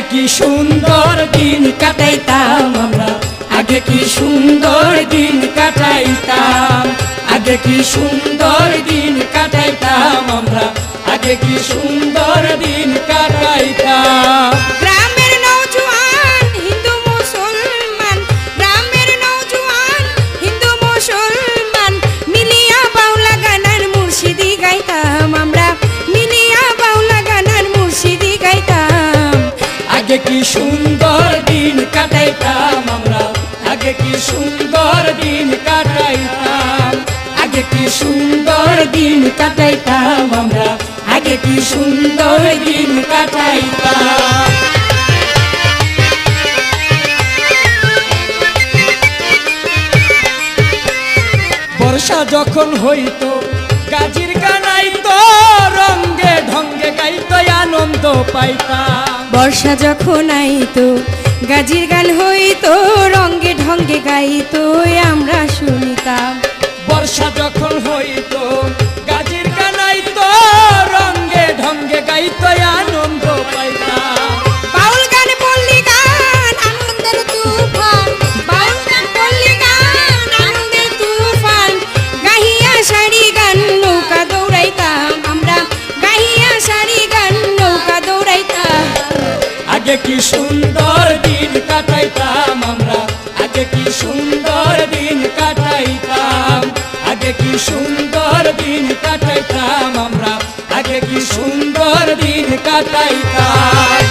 কি সুন্দর দিন কাটাইতাম আমরা, আগে কি সুন্দর দিন কাটাইতাম, আগে কি সুন্দর দিন কাটাইতাম আমরা, আগে কি সুন্দর দিন কাটাইতাম। গ্রামের নওজোয়ান হিন্দু মুসলমান, গ্রামের নওজোয়ান হিন্দু মুসলমান মিলিয়া বাউলা গানার মুর্শিদি গাইতাম আমরা, মিলিয়া বাউলা গানার মুর্শিদি গাইতাম। আগে কি সুন্দর দিন কাটাইতাম আমরা, আগে কি সুন্দর দিন কাটাইতাম, আগে কি সুন্দর দিন কাটাইতাম আমরা, আগে কি সুন্দর দিন কাটাইতাম। বর্ষা যখন হইতো গাজির গানাইতো, রঙ্গে ঢঙ্গে গাইতো আনন্দ পাইতাম। বর্ষা যখন আইতো গাজির গান হইতো, রঙ্গে ঢঙ্গে গাইতো আমরা শুনিতাম। বর্ষা যখন হইতো গাজির গানাইতো, রঙ্গে ঢঙ্গে গাইতো আনন্দ পাইতাম। বাউল গান পল্লী গান আনন্দের তুফান, বাউল গান পল্লী গান আনন্দের তুফান, গাহিয়া সারি গান নৌকা দৌড়াইতাম আমরা, গাহিয়া সারি গান নৌকা দৌড়াইতাম। আগে কি সুন্দর দিন কাটাইতাম আমরা, আগে কি সুন্দর দিন কাটাইতাম, আগে কি সুন্দর দিন কাটাইতাম আমরা, আগে কি সুন্দর দিন কাটাইতাম।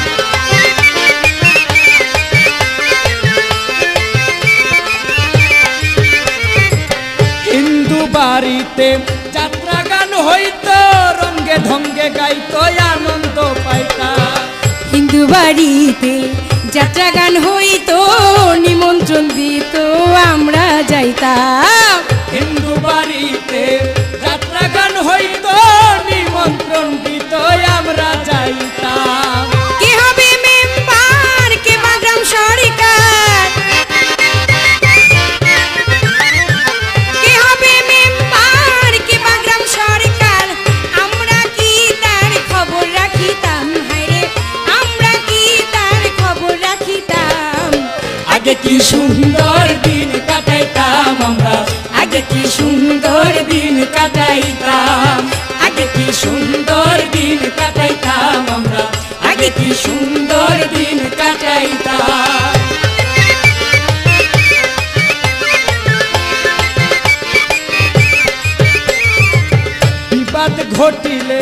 হিন্দু বাড়িতে যাত্রা গান হইতো, রঙ্গে ঢঙ্গে গাইতো আনন্দ পাইতাম। হিন্দু বাড়িতে যাত্রা গান হইতো, নিমন্ত্রণ দিত আমরা যাইতাম। হিন্দু বাড়িতে যাত্রা গান হইতো, নিমন্ত্রণ দিত আমরা যাইতাম। কে হবে মেম্বার, কে বা গ্রাম সরকার, কে হবে মেম্বার, কে বা গ্রাম সরকার, আমরা কি তার খবর রাখিতাম, হায়রে আমরা কি তার খবর রাখিতাম। আগে কি সুন্দর দিন কাটাইতাম আমরা, আগে কি সুন্দর দিন কাটাইতাম, আগে কি সুন্দর দিন কাটাইতাম আমরা, আগে কি সুন্দর দিন কাটাইতাম। বিবাদ ঘটিলে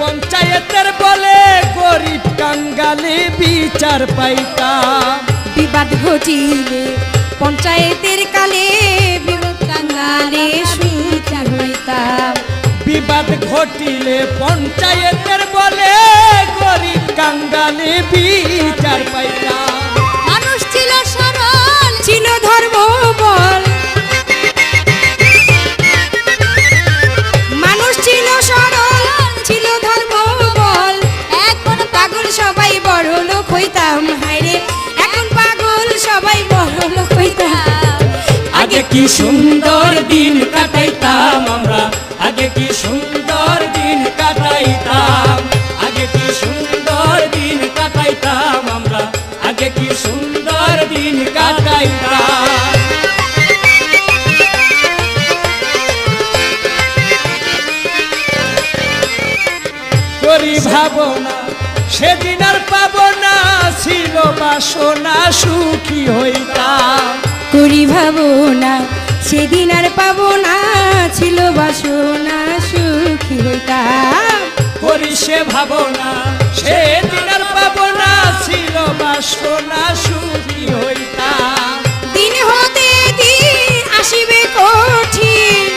পঞ্চায়েতের বলে, গরিব কাঙ্গালে বিচার পাইতাম। বিবাদ ঘটিলে পঞ্চায়েতের কালে, বিবাদ কাঙ্গালে সুচার হইতাম। বিবাদ ঘটিলে পঞ্চায়েতের বলে, গরিব কাঙ্গালে বিচার পাইতাম। মানুষ ছিল সরল, ছিল ধর্ম বল, মানুষ ছিল সরল, ছিল ধর্ম বল, এখন পাগল সবাই বড় লোক হইতাম, হায়রে এখন পাগল সবাই বড় লোক হইতাম। আগে কি সুন্দর দিন কাটাইতাম আমরা, আগে কি সুন্দর দিন কাটাইতাম, আগে কি সুন্দর দিন কাটাইতাম আমরা, আগে কি সুন্দর দিন কাটাইতাম। করি ভাবনা সেদিন আর পাবো না, ছিল বাসনা সুখী হইতাম। করি ভাবনা সেদিন আর পাবো না, ছিল বাসনা সুখী হইতাম। করি সে ভাবনা সেদিন আর পাবো না, ছিল বাসনা সুখী হইতাম। দিন হতে দিন আসিবে কঠিন,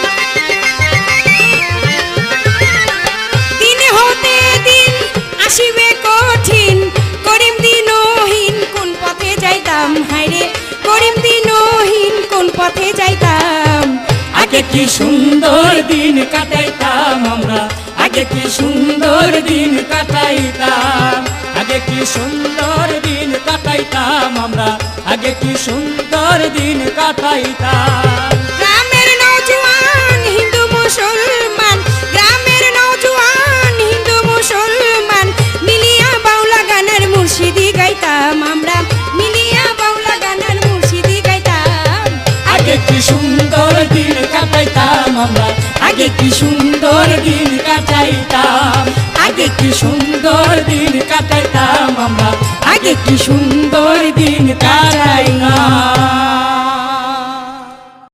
দিন হতে দিন আসিবে কঠিন, করিম দিনহীন কোন পথে যাইতাম, হায়রে করিম দিনহীন কোন পথে যাইতাম। আগে কি সুন্দর দিন কাটাইতাম আমরা, আগে কি সুন্দর দিন কাটাইতাম, আগে কি সুন্দর দিন কাটাইতাম আমরা, আগে কি সুন্দর দিন কাটাইতাম। গ্রামের নওজোয়ান হিন্দু মুসলমান, গ্রামের নওজোয়ান হিন্দু মুসলমান মিলিয়া বাউলা গানের মুর্শিদি গাইতাম। সুন্দর দিন কাটাইতাম আমরা, আগে কি সুন্দর দিন কাটাইতাম, আগে কি সুন্দর দিন কাটাইতাম আমরা, আগে কি সুন্দর দিন কাটাইতাম।